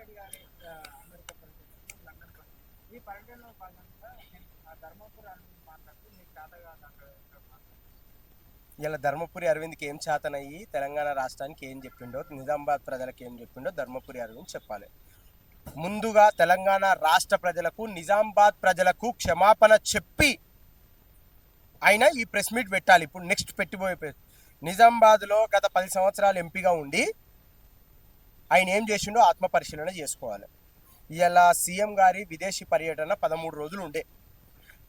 రెడ్డి గారి అమెరికా పర్యటన లండన్ పర్యటన ఈ పర్యటనలో భాగంగా నేను ధర్మపురి అరవింద్ మాట్లాడుతూ మీకు చేతగా ఇలా ధర్మపురి అరవింద్కి ఏం చేతనయ్యి తెలంగాణ రాష్ట్రానికి ఏం చెప్పిండో, నిజామాబాద్ ప్రజలకు ఏం చెప్పిండో ధర్మపురి అరవింద్ చెప్పాలి. ముందుగా తెలంగాణ రాష్ట్ర ప్రజలకు, నిజామాబాద్ ప్రజలకు క్షమాపణ చెప్పి ఆయన ఈ ప్రెస్ మీట్ పెట్టాలి. ఇప్పుడు నెక్స్ట్ పెట్టిపోయే నిజామాబాద్లో గత 10 సంవత్సరాలు ఎంపీగా ఉండి ఆయన ఏం చేసిండో ఆత్మ పరిశీలన చేసుకోవాలి. ఇలా సీఎం గారి విదేశీ పర్యటన 13 రోజులు ఉండే.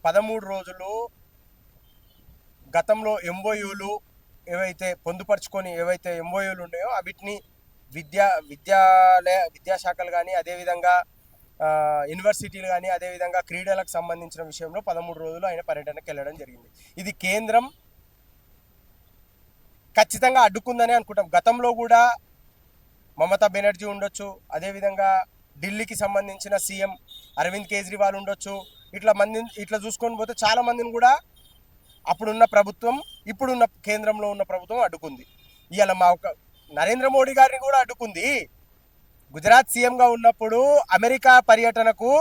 13 రోజులు గతంలో ఎంఓయూలు ఏవైతే పొందుపరుచుకొని ఏవైతే ఎంఓయూలు ఉన్నాయో వీటిని విద్యాశాఖలు కానీ, అదేవిధంగా యూనివర్సిటీలు కానీ, అదేవిధంగా క్రీడలకు సంబంధించిన విషయంలో 13 రోజులు ఆయన పర్యటనకు వెళ్ళడం జరిగింది. ఇది కేంద్రం ఖచ్చితంగా అడ్డుకుందని అనుకుంటాం. గతంలో కూడా మమతా బెనర్జీ ఉండొచ్చు, అదేవిధంగా ఢిల్లీకి సంబంధించిన సీఎం అరవింద్ కేజ్రీవాల్ ఉండొచ్చు. ఇట్లా చూసుకొని పోతే చాలా మందిని కూడా అప్పుడున్న ప్రభుత్వం, ఇప్పుడున్న కేంద్రంలో ఉన్న ప్రభుత్వం అడ్డుకుంది. ఇవాళ నరేంద్ర మోడీ గారిని కూడా అడ్డుకుంది. గుజరాత్ సీఎంగా ఉన్నప్పుడు అమెరికా పర్యటనకు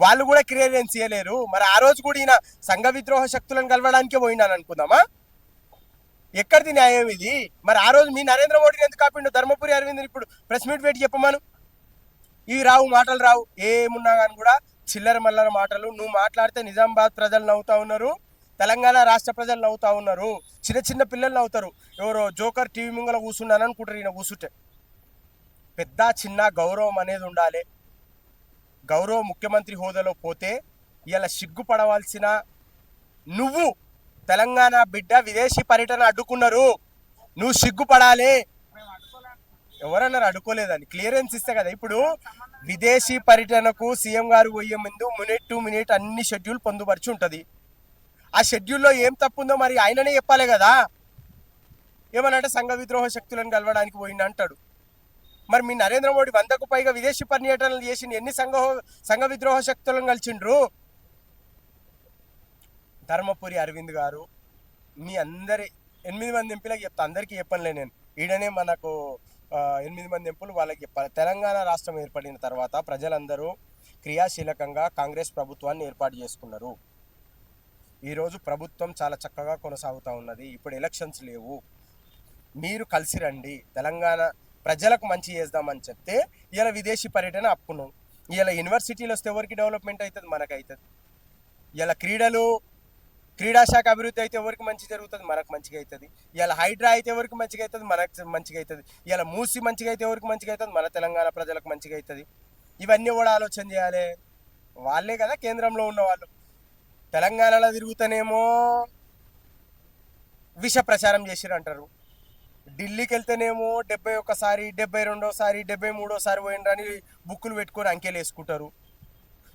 వాళ్ళు కూడా క్లియరెన్స్ ఇవ్వలేరు. మరి ఆ రోజు కూడా ఈయన సంఘ విద్రోహ శక్తులను కలవడానికే పోయినాను అనుకుందామా? ఎక్కడిది న్యాయం ఇది? మరి ఆ రోజు మీ నరేంద్ర మోడీని ఎందుకు ఆపిండు ధర్మపురి అరవింద్? ఇప్పుడు ప్రెస్ మీట్ పెట్టి చెప్పమాను. ఇవి రావు, మాటలు రావు. ఏమున్నా కానీ కూడా చిల్లర మల్లర మాటలు. నువ్వు మాట్లాడితే నిజామాబాద్ ప్రజలు నవ్వుతా ఉన్నారు, తెలంగాణ రాష్ట్ర ప్రజలు నవ్వుతా ఉన్నారు, చిన్న చిన్న పిల్లలు నవ్వుతారు. ఎవరో జోకర్ టీవీ ముంగల కూర్చున్నాను అనుకుంటారు. ఈయన కూర్చుంటే పెద్ద చిన్న గౌరవం అనేది ఉండాలి. గౌరవ ముఖ్యమంత్రి హోదాలో పోతే ఇలా సిగ్గుపడవలసిన నువ్వు తెలంగాణ బిడ్డ విదేశీ పర్యటన అడ్డుకున్నారు, నువ్వు సిగ్గుపడాలి. ఎవరన్నారు అడ్డుకోలేదని? క్లియరెన్స్ ఇస్తే కదా. ఇప్పుడు విదేశీ పర్యటనకు సీఎం గారు పోయే ముందు మినిట్ టు మినిట్ అన్ని షెడ్యూల్ పొందుపరిచి ఉంటుంది. ఆ షెడ్యూల్లో ఏం తప్పు ఉందో మరి ఆయననే చెప్పాలి కదా. ఏమనంటే సంఘ విద్రోహ శక్తులను కలవడానికి పోయింది అంటాడు. మరి మీ నరేంద్ర మోడీ 100కు పైగా విదేశీ పర్యటనలు చేసి ఎన్ని సంఘ విద్రోహ శక్తులను కలిసిండ్రు? ధర్మపురి అరవింద్ గారు మీ అందరి 8 మంది ఎంపీలకు చెప్తా, అందరికీ చెప్పనులే నేను. ఈడనే మనకు 8 మంది ఎంపీలు వాళ్ళకి చెప్పాలి. తెలంగాణ రాష్ట్రం ఏర్పడిన తర్వాత ప్రజలందరూ క్రియాశీలకంగా కాంగ్రెస్ ప్రభుత్వాన్ని ఏర్పాటు చేసుకున్నారు. ఈరోజు ప్రభుత్వం చాలా చక్కగా కొనసాగుతూ ఉన్నది. ఇప్పుడు ఎలక్షన్స్ లేవు, మీరు కలిసి రండి, తెలంగాణ ప్రజలకు మంచి చేద్దామని చెప్తే ఇలా విదేశీ పర్యటన అప్పుకున్నాం. ఇలా యూనివర్సిటీలు వస్తే ఎవరికి డెవలప్మెంట్ అవుతుంది? మనకు అవుతుంది. ఇలా క్రీడాశాఖ అభివృద్ధి అయితే ఎవరికి మంచి జరుగుతుంది? మనకు మంచిగా అవుతుంది. ఇలా హైడ్రా అయితే ఎవరికి మంచిగా అవుతుంది? మనకు మంచిగా అవుతుంది. ఇలా మూసి మంచిగా అయితే ఎవరికి మంచిగా అవుతుంది? మన తెలంగాణ ప్రజలకు మంచిగా అవుతుంది. ఇవన్నీ కూడా ఆలోచన చేయాలి. వాళ్ళే కదా కేంద్రంలో ఉన్నవాళ్ళు. తెలంగాణలో తిరుగుతానేమో విష ప్రచారం చేసిరు అంటారు. ఢిల్లీకి వెళ్తేనేమో 71సారి, 72సారి, 73సారి పోయినరని బుక్కులు పెట్టుకొని అంకెలు వేసుకుంటారు.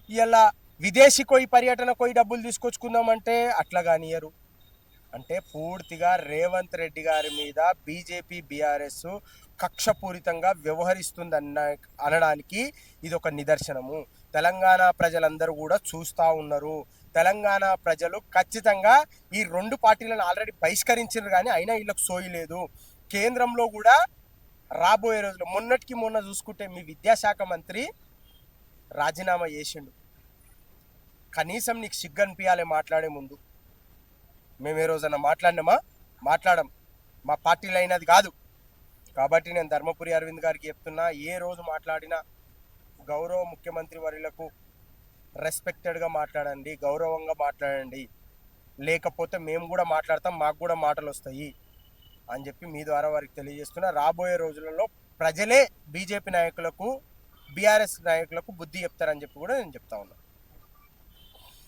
ఇలా విదేశీ పోయి పర్యటన పోయి డబ్బులు తీసుకొచ్చుకుందామంటే అట్లా కానియరు. అంటే పూర్తిగా రేవంత్ రెడ్డి గారి మీద బీజేపీ బీఆర్ఎస్ కక్షపూరితంగా అనడానికి ఇది ఒక నిదర్శనము. తెలంగాణ ప్రజలందరూ కూడా చూస్తూ ఉన్నారు. తెలంగాణ ప్రజలు ఖచ్చితంగా ఈ 2 పార్టీలను ఆల్రెడీ బహిష్కరించారు, కానీ అయినా వీళ్ళకి సోయలేదు. కేంద్రంలో కూడా రాబోయే రోజులు మొన్నటికి మొన్న చూసుకుంటే మీ విద్యాశాఖ మంత్రి రాజీనామా చేసిండు. కనీసం నీకు సిగ్గు అనిపించాలి మాట్లాడే ముందు. మేము ఏ రోజన్నా మాట్లాడం. మా పార్టీలో అయినది కాదు. కాబట్టి నేను ధర్మపురి అరవింద్ గారికి చెప్తున్నా, ఏ రోజు మాట్లాడినా గౌరవ ముఖ్యమంత్రి వర్యులకు రెస్పెక్టెడ్గా మాట్లాడండి, గౌరవంగా మాట్లాడండి. లేకపోతే మేము కూడా మాట్లాడతాం, మాకు కూడా మాటలు వస్తాయి అని చెప్పి మీ ద్వారా వారికి తెలియజేస్తున్నా. రాబోయే రోజులలో ప్రజలే బీజేపీ నాయకులకు, బీఆర్ఎస్ నాయకులకు బుద్ధి చెప్తారని చెప్పి కూడా నేను చెప్తా ఉన్నా.